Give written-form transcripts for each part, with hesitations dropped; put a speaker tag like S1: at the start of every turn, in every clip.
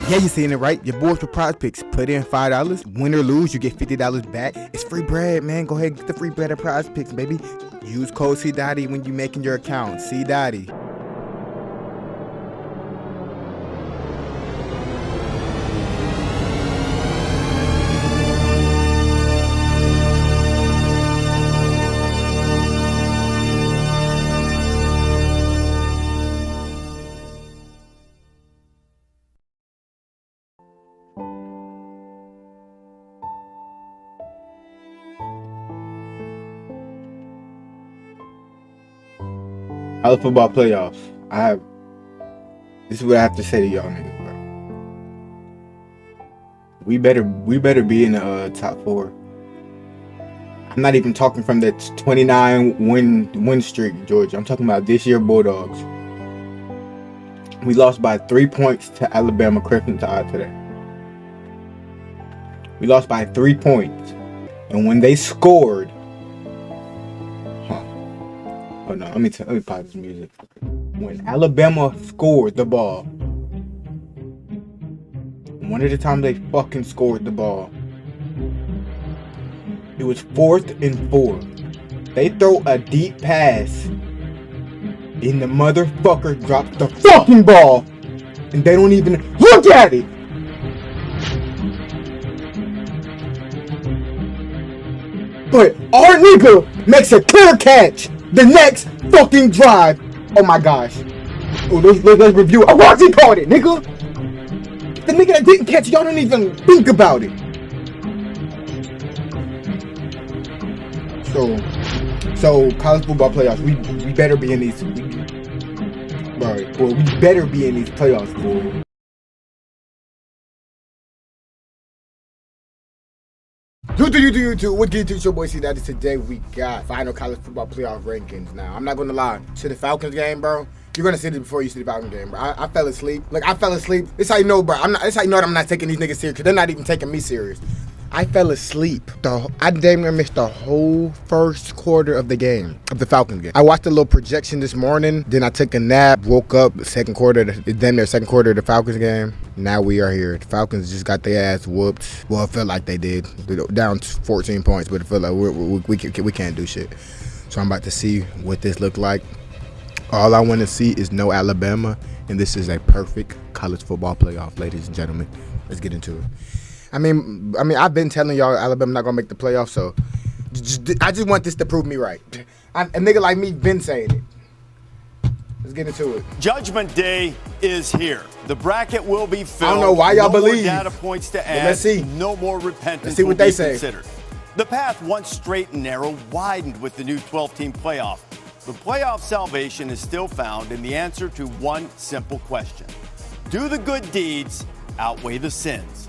S1: Yeah, you're seeing it right. Your boys for Prize Picks. Put in $5. Win or lose, you get $50 back. It's free bread, man. Go ahead and get the free bread at Prize Picks, baby. Use code CDotty when you're making your account. CDotty. College football playoffs. This is what I have to say to y'all niggas, bro. We better be in the top 4. I'm not even talking from the 29 win streak, Georgia. I'm talking about this year Bulldogs. We lost by 3 points to Alabama Crimson Tide today. We lost by 3 points, and when they scored. Oh no, let me pause this music. When Alabama scored the ball, one of the times they fucking scored the ball, it was 4th and 4. They throw a deep pass, and the motherfucker drops the fucking ball, and they don't even look at it. But our nigga makes a clear catch the next fucking drive. Oh my gosh. Oh, let's review. Oh, what's he called it, nigga? The nigga that didn't catch, y'all don't even think about it. So college football playoffs, we better be in these. We better be in these playoffs, boy. YouTube, what get to your boy CDotty? Today we got final college football playoff rankings. Now, I'm not gonna lie, to the Falcons game, bro. You're gonna see this before you see the Falcons game, bro. I fell asleep. Like, I fell asleep. This how you know, bro. This how you know that I'm not taking these niggas serious, because they're not even taking me serious. I fell asleep. I damn near missed the whole first quarter of the game, of the Falcons game. I watched a little projection this morning, then I took a nap, woke up, second quarter of the Falcons game. Now we are here. The Falcons just got their ass whooped. Well, it felt like they did. They're down 14 points, but it felt like we can't do shit. So I'm about to see what this look like. All I want to see is no Alabama, and this is a perfect college football playoff, ladies and gentlemen. Let's get into it. I mean, I've been telling y'all Alabama not gonna make the playoffs, so I just want this to prove me right. A nigga like me been saying it. Let's get into it.
S2: Judgment Day is here. The bracket will be filled.
S1: I don't know why y'all believe.
S2: No more data points to add.
S1: Let's see.
S2: No more repentance.
S1: Let's see what they say.
S2: Considered. The path, once straight and narrow, widened with the new 12-team playoff. The playoff salvation is still found in the answer to one simple question: do the good deeds outweigh the sins?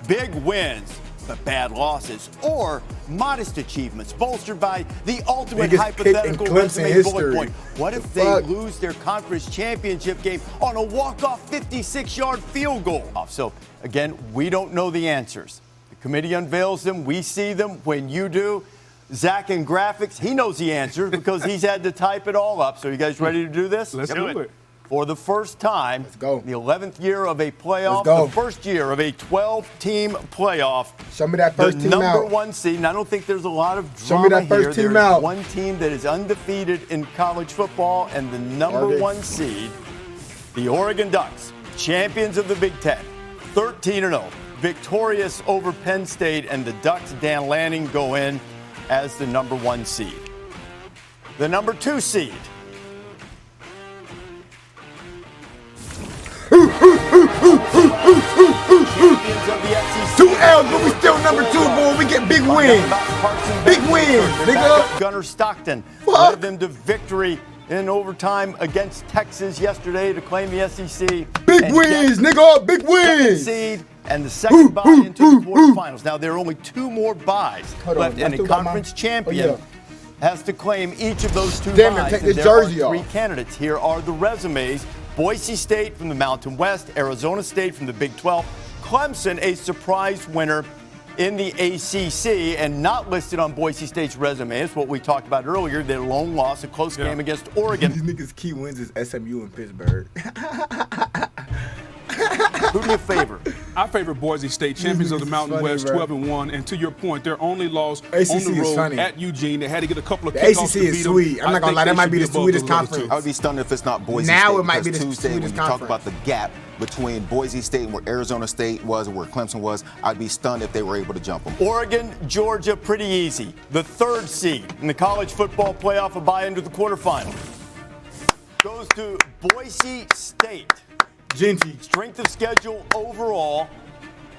S2: Big wins, but bad losses, or modest achievements bolstered by the ultimate hypothetical resume bullet point. What if they lose their conference championship game on a walk-off 56-yard field goal? So, again, we don't know the answers. The committee unveils them. We see them when you do. Zach in graphics, he knows the answers because he's had to type it all up. So you guys ready to do this?
S3: Let's do it.
S2: For the first time,
S1: let's go.
S2: The 11th year of a playoff, the first year of a 12-team playoff.
S1: Show me that first team out.
S2: The number 1 seed, and I don't think there's a lot of drama.
S1: Show me that first team out.
S2: One team that is undefeated in college football, and the number 1 seed, the Oregon Ducks, champions of the Big Ten, 13-0, victorious over Penn State, and the Ducks, Dan Lanning, go in as the number 1 seed. The number 2 seed, champions of the SEC.
S1: 2 L's, but we still number 2, boy. We get big wins. Big wins, nigga.
S2: Gunnar Stockton led them to victory in overtime against Texas yesterday to claim the SEC.
S1: Big wins, nigga. Big wins.
S2: Seed and the second bye into the quarterfinals. Now, there are only 2 more byes left, and a conference champion has to claim each of those 2 byes.
S1: Take the jersey off.
S2: 3 candidates. Here are the resumes. Boise State from the Mountain West, Arizona State from the Big 12, Clemson, a surprise winner in the ACC, and not listed on Boise State's resume is what we talked about earlier, their lone loss, a close game against Oregon.
S1: These niggas' key wins is SMU and Pittsburgh.
S2: Who do you favor?
S3: I favor Boise State, champions of the Mountain West, 12-1. And to your point, their only loss on the road at Eugene. They had to get a couple of kickoffs to beat them.
S1: The ACC is sweet. I'm not going to lie. That might be the sweetest conference.
S4: I would be stunned if it's not Boise State.
S1: Now it might be the
S4: Tuesday, when
S1: sweetest
S4: you talk about the gap between Boise State and where Arizona State was and where Clemson was, I'd be stunned if they were able to jump them.
S2: Oregon, Georgia, pretty easy. The 3rd seed in the college football playoff, a bye into the quarterfinal, goes to Boise State.
S1: Genty.
S2: Strength of schedule overall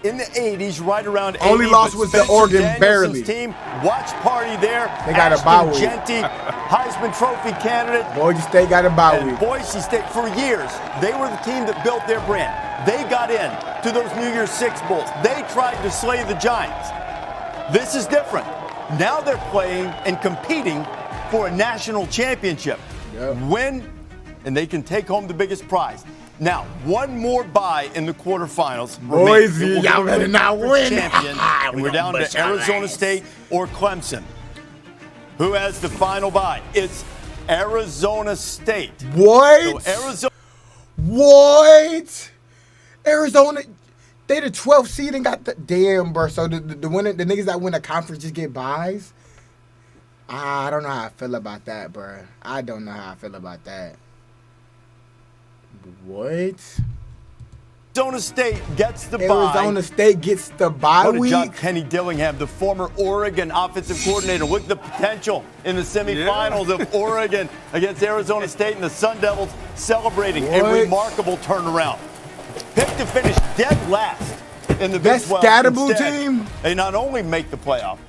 S2: in the 80s, right around 80.
S1: Only loss was the Oregon, barely.
S2: Team, watch party there.
S1: They got a bye week.
S2: Genty, Heisman Trophy candidate.
S1: Boise State got a bye week.
S2: Boise State, for years, they were the team that built their brand. They got in to those New Year's Six Bowls. They tried to slay the Giants. This is different. Now they're playing and competing for a national championship.
S1: Yep.
S2: Win, and they can take home the biggest prize. Now, one more bye in the quarterfinals.
S1: Boise, y'all better not win.
S2: Champion, and we're down to Arizona State or Clemson. Who has the final bye? It's Arizona State.
S1: What?
S2: So Arizona.
S1: What? Arizona, they the 12th seed and got the damn, bro. So the niggas that win the conference just get buys. I don't know how I feel about that, bro. I don't know how I feel about that. What?
S2: Arizona State gets the bye.
S1: Arizona State gets the bye week.
S2: John Kenny Dillingham, the former Oregon offensive coordinator. Look at the potential in the semifinals of Oregon against Arizona State, and the Sun Devils celebrating a remarkable turnaround. Picked to finish dead last in the Big 12.
S1: Best Scatterblue team.
S2: They not only make the playoff,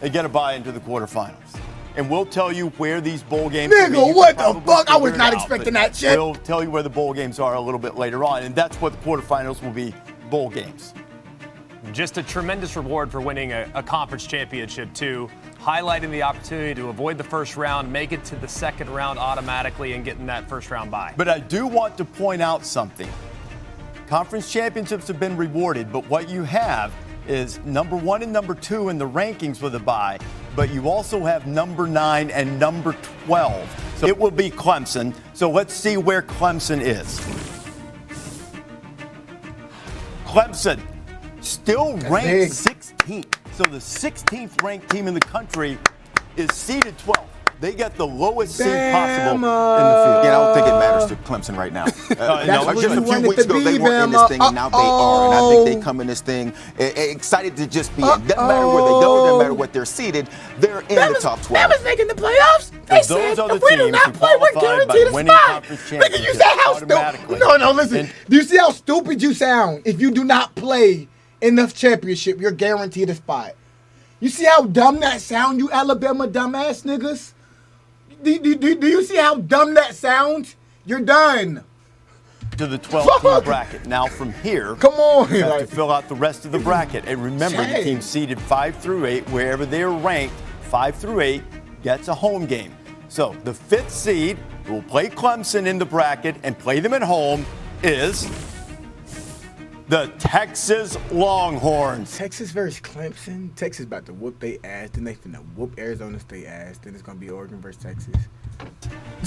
S2: they get a bye into the quarterfinals. And we'll tell you where these bowl games are.
S1: Nigga, what the fuck? I was not expecting that shit.
S2: We'll tell you where the bowl games are a little bit later on, and that's what the quarterfinals will be, bowl games.
S5: Just a tremendous reward for winning a conference championship, too. Highlighting the opportunity to avoid the first round, make it to the second round automatically, and getting that first round bye.
S2: But I do want to point out something. Conference championships have been rewarded, but what you have is number 1 and number 2 in the rankings with a bye, but you also have number 9 and number 12. So it will be Clemson. So let's see where Clemson is. Clemson still ranked 16th. So the 16th ranked team in the country is seeded 12th. They get the lowest seed possible in the field.
S4: Yeah, I don't think it matters to Clemson right now. Just a few weeks ago, they weren't in this thing, and now they are. And I think they come in this thing excited to just be in. Doesn't matter where they go, doesn't matter what they're seeded, they're in the top 12.
S1: Bama's making the playoffs. They said if we do not play, we're guaranteed a spot. Look, you say how stupid. No, listen. Do you see how stupid you sound? If you do not play in the championship, you're guaranteed a spot. You see how dumb that sound, you Alabama dumbass niggas? Do you see how dumb that sounds? You're done.
S2: To the 12-team bracket. Now from here,
S1: come on,
S2: you have to fill out the rest of the bracket. And remember, the team seeded 5 through 8, wherever they're ranked, 5 through 8 gets a home game. So the 5th seed who will play Clemson in the bracket and play them at home is the Texas Longhorns.
S1: Texas versus Clemson. Texas about to whoop they ass. Then they finna whoop Arizona State ass. Then it's gonna be Oregon versus Texas.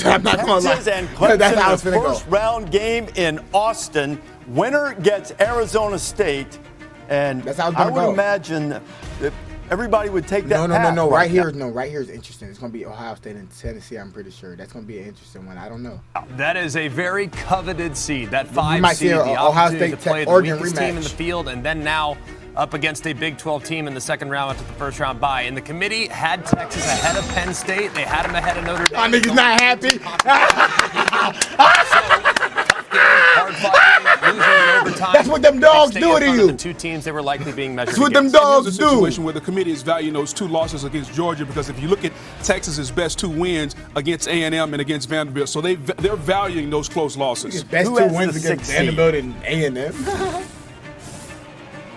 S1: I'm not gonna lie.
S2: Texas and Clemson,
S1: that's how it's
S2: the
S1: finna
S2: first round game in Austin. Winner gets Arizona State, and
S1: that's how it's gonna
S2: I would
S1: go.
S2: imagine that everybody would take that path.
S1: No. Right here is interesting. It's gonna be Ohio State and Tennessee. I'm pretty sure that's gonna be an interesting one. I don't know.
S5: That is a very coveted seed. That 5
S1: might
S5: seed,
S1: see
S5: the
S1: Ohio
S5: opportunity
S1: State
S5: to play the
S1: Oregon
S5: weakest
S1: rematch
S5: team in the field, and then now up against a Big 12 team in the second round after the first round bye. And the committee had Texas ahead of Penn State. They had them ahead of Notre Dame.
S1: My nigga's not happy. That's what them dogs do to you.
S5: The two teams they were likely being measured.
S1: That's what them dogs
S3: do.
S1: do.
S3: Situation where the committee is valuing those 2 losses against Georgia, because if you look at Texas's best 2 wins against A&M and against Vanderbilt, so they're valuing those close losses.
S1: His best 2 wins against Vanderbilt and A&M.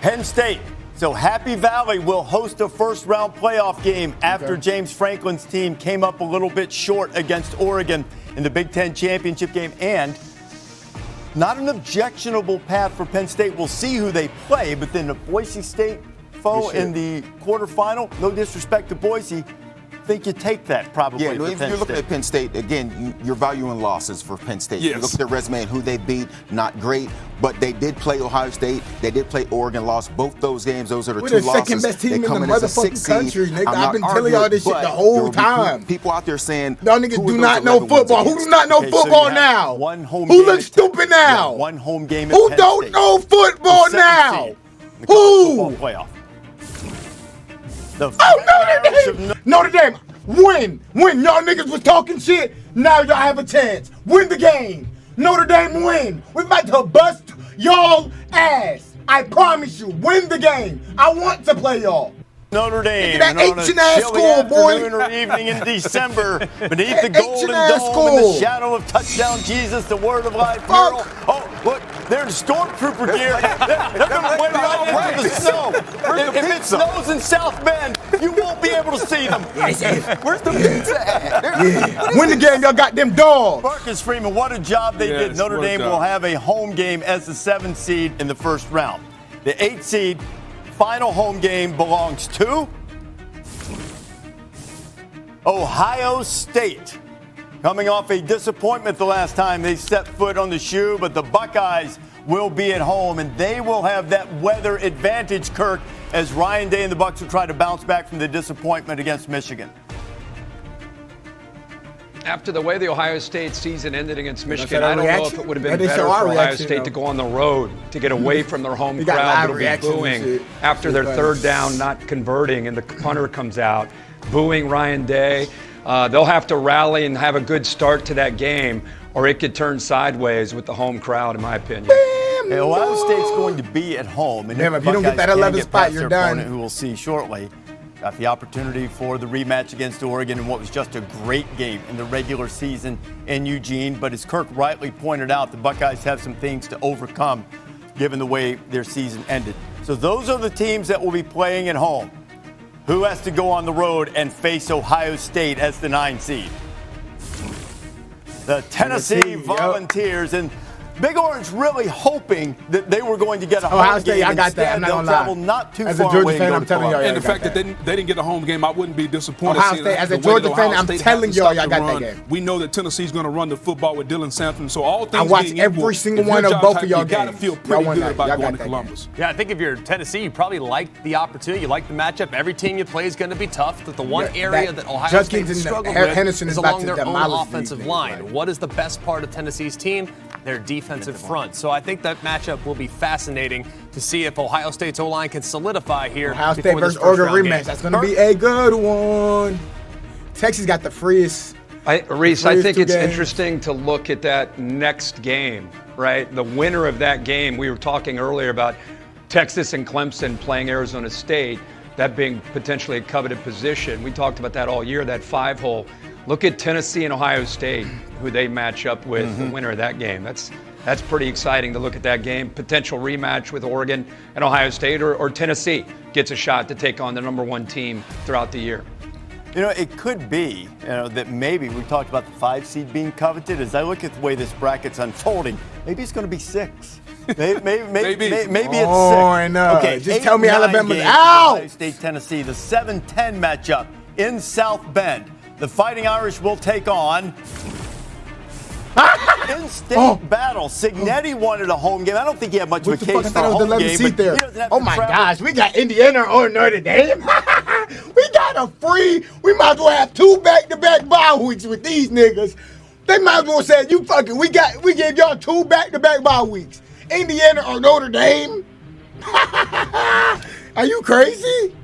S2: Penn State. So Happy Valley will host a first-round playoff game after James Franklin's team came up a little bit short against Oregon in the Big Ten championship game, and not an objectionable path for Penn State. We'll see who they play, but then the Boise State foe in the quarterfinal. No disrespect to Boise, think you take that probably.
S4: Yeah, no, if you're looking at Penn State, again, you're valuing losses for Penn State.
S3: Yes.
S4: You look at their resume and who they beat, not great, but they did play Ohio State. They did play Oregon, lost both those games. Those are the
S1: We're
S4: two
S1: the
S4: losses.
S1: second best team
S4: They
S1: in the
S4: come as a
S1: motherfucking
S4: 6
S1: country,
S4: seed.
S1: nigga.
S4: I'm
S1: I've been
S4: not
S1: telling y'all
S4: arguing,
S1: this shit
S4: but
S1: the whole
S4: there will be
S1: time.
S4: People out there saying,
S1: Y'all niggas
S4: who
S1: do
S4: are
S1: not
S4: those
S1: know
S4: 11 wins
S1: football. Who
S4: against?
S1: do not know
S2: Okay, so
S1: football
S2: you have
S1: now?
S2: one home
S1: Who
S2: game
S1: looks
S2: at-
S1: stupid now?
S2: Yeah, one home game at
S1: Who
S2: Penn
S1: don't
S2: State.
S1: know football
S2: The
S1: now?
S2: 7th seed in the college
S1: Who?
S2: football playoff. The
S1: Oh,
S2: Irish
S1: Notre
S2: of
S1: Dame! Notre Dame, win! Y'all niggas was talking shit, now y'all have a chance. Win the game. Notre Dame win. We about to bust y'all ass. I promise you, win the game. I want to play y'all.
S2: Notre Dame
S1: Look at that
S2: and on a
S1: H&S
S2: chilly
S1: school, boy.
S2: afternoon or evening in December beneath the golden
S1: H&S
S2: dome in the
S1: school.
S2: shadow of touchdown Jesus, the word of life
S1: Fuck.
S2: mural. Oh, look, they're in stormtrooper gear. They're going to win right into the snow. If it snows in South Bend, you won't be able to see them.
S4: Where's the pizza at?
S1: Win the game, y'all got them dogs.
S2: Marcus Freeman, what a job they did.
S3: Yes,
S2: Notre
S3: what a
S2: Dame
S3: job.
S2: will have a home game as the 7th seed in the first round. The 8th seed final home game belongs to Ohio State. Coming off a disappointment the last time they set foot on the shoe, but the Buckeyes will be at home, and they will have that weather advantage, Kirk, as Ryan Day and the Bucs will try to bounce back from the disappointment against Michigan.
S6: After the way the Ohio State season ended against Michigan,
S1: our
S6: I don't know
S1: reaction?
S6: if it would have
S1: That
S6: been
S1: didn't
S6: better
S1: show our
S6: for Ohio
S1: reaction,
S6: State
S1: though.
S6: to go on the road to get away from their home
S1: We got
S6: crowd
S1: live
S6: that'll be
S1: reactions and
S6: booing
S1: shit.
S6: after their
S1: Because-
S6: third down not converting and the punter comes out, booing Ryan Day. They'll have to rally and have a good start to that game, or it could turn sideways with the home crowd, in my opinion.
S2: Hey, Ohio State's going to be at home, and
S1: Damn,
S2: if
S1: if you don't get
S2: Buckeyes
S1: that
S2: can
S1: 11th
S2: get
S1: spot,
S2: past
S1: you're
S2: their
S1: done.
S2: opponent, who we'll see shortly, got the opportunity for the rematch against Oregon in what was just a great game in the regular season in Eugene. But as Kirk rightly pointed out, the Buckeyes have some things to overcome given the way their season ended. So those are the teams that will be playing at home. Who has to go on the road and face Ohio State as the 9 seed? The Tennessee
S1: yep.
S2: Volunteers. And Big Orange really hoping that they were going to get a home
S1: Ohio State,
S2: game.
S1: I got that.
S2: Instead,
S1: I'm not
S2: they'll
S1: gonna lie.
S2: travel not too
S1: As a
S2: far
S1: Georgia
S2: away
S1: fan,
S2: and go
S1: I'm
S2: to
S1: telling y'all,
S2: Columbus.
S3: And the
S1: got
S3: fact
S1: that.
S3: that they didn't get a home game, I wouldn't be disappointed.
S1: Ohio
S3: seeing
S1: State, as a
S3: the way
S1: Georgia
S3: that
S1: fan,
S3: Ohio
S1: I'm
S3: State
S1: telling
S3: has to
S1: y'all,
S3: stop
S1: y'all
S3: the
S1: got that
S3: run.
S1: game.
S3: We know that Tennessee's going to run the football with Dylan Sampson. So all things
S1: watched
S3: being
S1: every
S3: equal,
S1: single
S3: if your
S1: one of
S3: job
S1: both
S3: type,
S1: of y'all
S3: you got to
S1: games.
S3: feel
S1: Y'all
S3: pretty
S1: won
S3: good
S1: that.
S3: about
S1: Y'all
S3: going
S1: got
S3: to
S1: that
S3: Columbus.
S5: Yeah, I think if you're Tennessee, you probably like the opportunity. You like the matchup. Every team you play is going to be tough. But the one
S1: Yeah,
S5: area
S1: that
S5: that Ohio
S1: Judkins
S5: State
S1: and
S5: has struggled
S1: Henderson
S5: with
S1: is
S5: is
S1: about
S5: along
S1: to
S5: their own
S1: demolish these
S5: offensive
S1: niggas,
S5: line.
S1: right?
S5: What is the best part of Tennessee's team? Their defensive front. So I think that matchup will be fascinating to see if Ohio State's O-line can solidify here.
S1: Ohio State
S5: before this
S1: versus Oregon
S5: first-round
S1: rematch.
S5: game.
S1: That's going to be a good one. Texas got the freest.
S6: Reese, I
S1: first
S6: think
S1: two
S6: it's
S1: games.
S6: interesting to look at that next game, right? The winner of that game, we were talking earlier about Texas and Clemson playing Arizona State, that being potentially a coveted position. We talked about that all year, that 5-hole. Look at Tennessee and Ohio State, who they match up with, the winner of that game. That's pretty exciting to look at that game. Potential rematch with Oregon and Ohio State, or Tennessee gets a shot to take on the number 1 team throughout the year.
S2: You know, it could be, that maybe we talked about the 5 seed being coveted. As I look at the way this bracket's unfolding, maybe it's going to be 6. Maybe it's 6.
S1: I know.
S2: Okay,
S1: Just
S2: 8,
S1: tell me
S2: 9
S1: Alabama's
S2: games
S1: out.
S2: Ohio State, Tennessee, the 7-10 matchup in South Bend. The Fighting Irish will take on in-state battle. Signetti wanted a home game. I don't think he had much
S1: What
S2: of
S1: the
S2: a
S1: fuck? I
S2: case for
S1: thought
S2: a
S1: it was the
S2: home
S1: 11th
S2: game.
S1: seat
S2: but
S1: there.
S2: he doesn't have
S1: Oh
S2: to
S1: my
S2: travel.
S1: gosh, we got Indiana or Notre Dame. We got a free. We might as well have 2 back-to-back bye weeks with these niggas. They might as well say, "You fucking, we gave y'all 2 back-to-back bye weeks. Indiana or Notre Dame." Are you crazy?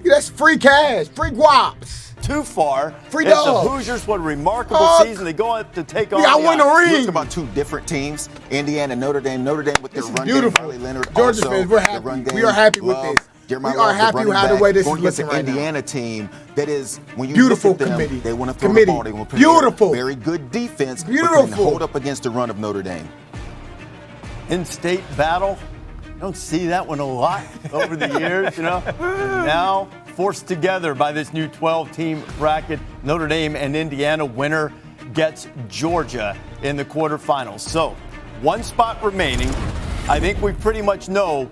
S1: That's free cash, free guaps.
S2: Too far.
S1: Free
S2: As
S1: dog.
S2: the Hoosiers, what a remarkable
S1: Fuck.
S2: season. They go out to take on.
S1: We got
S2: the
S1: one to
S2: Irish.
S1: ring.
S4: We're talking about 2 different teams, Indiana and Notre Dame. Notre Dame with their
S1: This is
S4: run
S1: beautiful.
S4: game, Riley Leonard.
S1: Georgia
S4: also,
S1: fans, we're
S4: the
S1: happy.
S4: run game,
S1: We are happy with
S4: Love,
S1: this.
S4: Jeremiah
S1: We are
S4: Love,
S1: happy
S4: running
S1: with how the
S4: back,
S1: way this
S4: going
S1: is
S4: against
S1: looking
S4: an
S1: right now.
S4: Indiana team that is, when you
S1: Beautiful
S4: look at them,
S1: committee.
S4: they want to throw
S1: Committee.
S4: the ball. They want to play
S1: Beautiful.
S4: very good defense. But
S1: Beautiful.
S4: can hold up against the run of Notre Dame.
S2: In-state battle. Don't see that one a lot over the years, And now forced together by this new 12-team bracket. Notre Dame and Indiana winner gets Georgia in the quarterfinals. So 1 spot remaining. I think we pretty much know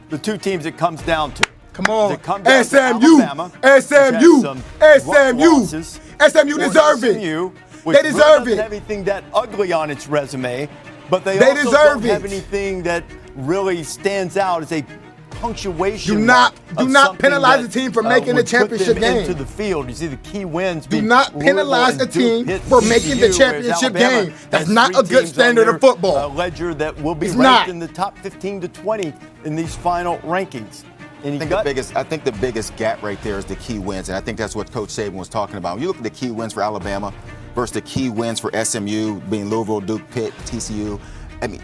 S2: the 2 teams it comes down to.
S1: Come on.
S2: It comes down to
S1: SMU.
S2: Alabama,
S1: SMU.
S2: SMU.
S1: SMU deserve it. They deserve it.
S2: Doesn't have anything that ugly on its resume, but they also
S1: deserve
S2: don't have anything that really stands out as a punctuation.
S1: Do not penalize the team for making the championship game.
S2: Into the field. You see the key wins.
S1: Do not penalize a team for making the championship game. That's not a good standard of football.
S2: A ledger that will be ranked in the top 15 to 20 in these final rankings.
S4: I think the biggest gap right there is the key wins, and I think that's what Coach Saban was talking about. When you look at the key wins for Alabama versus the key wins for SMU, being Louisville, Duke, Pitt, TCU, I mean,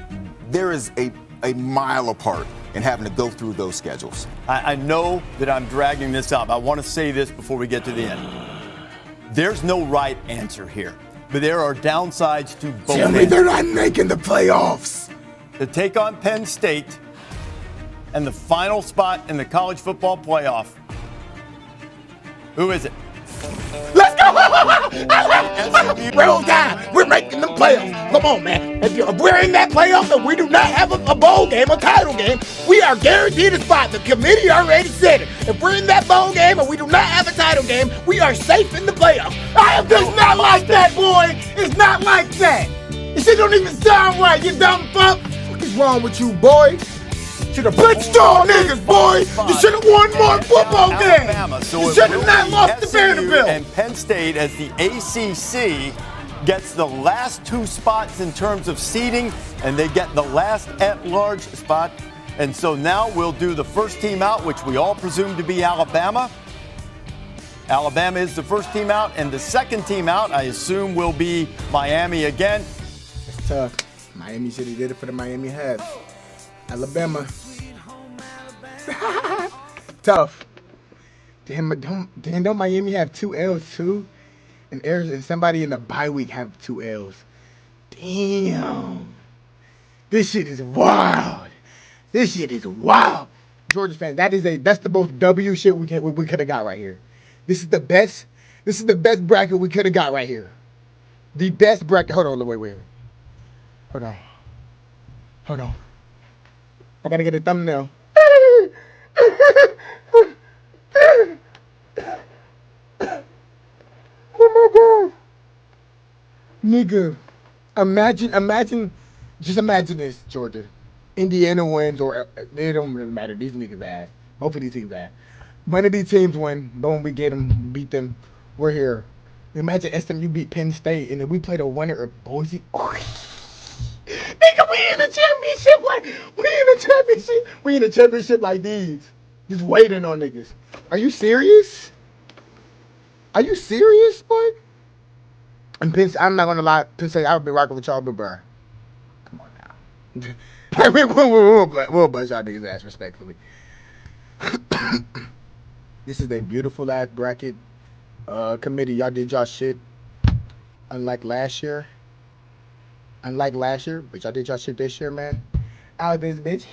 S4: there is a mile apart in having to go through those schedules.
S2: I know that I'm dragging this up. I want to say this before we get to the end. There's no right answer here, but there are downsides to both.
S1: Tell me they're not making the playoffs.
S2: To take on Penn State and the final spot in the college football playoff. Who is it?
S1: Let's go! Roll Tide. We're making the playoffs. Come on, man. If we're in that playoff and we do not have a bowl game, a title game, we are guaranteed a spot. The committee already said it. If we're in that bowl game and we do not have a title game, we are safe in the playoffs. It's not like that, boy. It's not like that. This shit don't even sound right, you dumb fuck. What is wrong with you, boy? Should have blitzed y'all niggas, boy. You should have won more football games. You should have not lost to Vanderbilt.
S2: And Penn State, as the ACC, gets the last two spots in terms of seeding, and they get the last at-large spot. And so now we'll do the first team out, which we all presume to be Alabama. Alabama is the first team out, and the second team out, I assume, will be Miami again.
S1: It's tough. Miami should have did it for the Miami Habs. Alabama. Tough. Damn, don't Miami have 2 L's too? And somebody in the bye week have 2 L's. Damn. This shit is wild. This shit is wild. Georgia fans, that's the most W shit we could have got right here. This is the best bracket we could have got right here. The best bracket. Hold on, wait. Hold on. I gotta get a thumbnail. Oh my god. Nigga. Just imagine this, Georgia. Indiana wins, or they don't really matter. These niggas bad. Hopefully these teams bad. One of these teams win. Boom, we beat them. We're here. Imagine SMU beat Penn State, and then we play the winner of Boise. Nigga, we in the championship like these. Just waiting on niggas. Are you serious? Boy? And Penn State, I'm not gonna lie, Penn State, I've been rocking with y'all, but bro. Come on now. We'll buzz y'all niggas' ass respectfully. This is a beautiful ass bracket. Committee, y'all did y'all shit. Unlike last year, but y'all did y'all shit this year, man. Out of this bitch.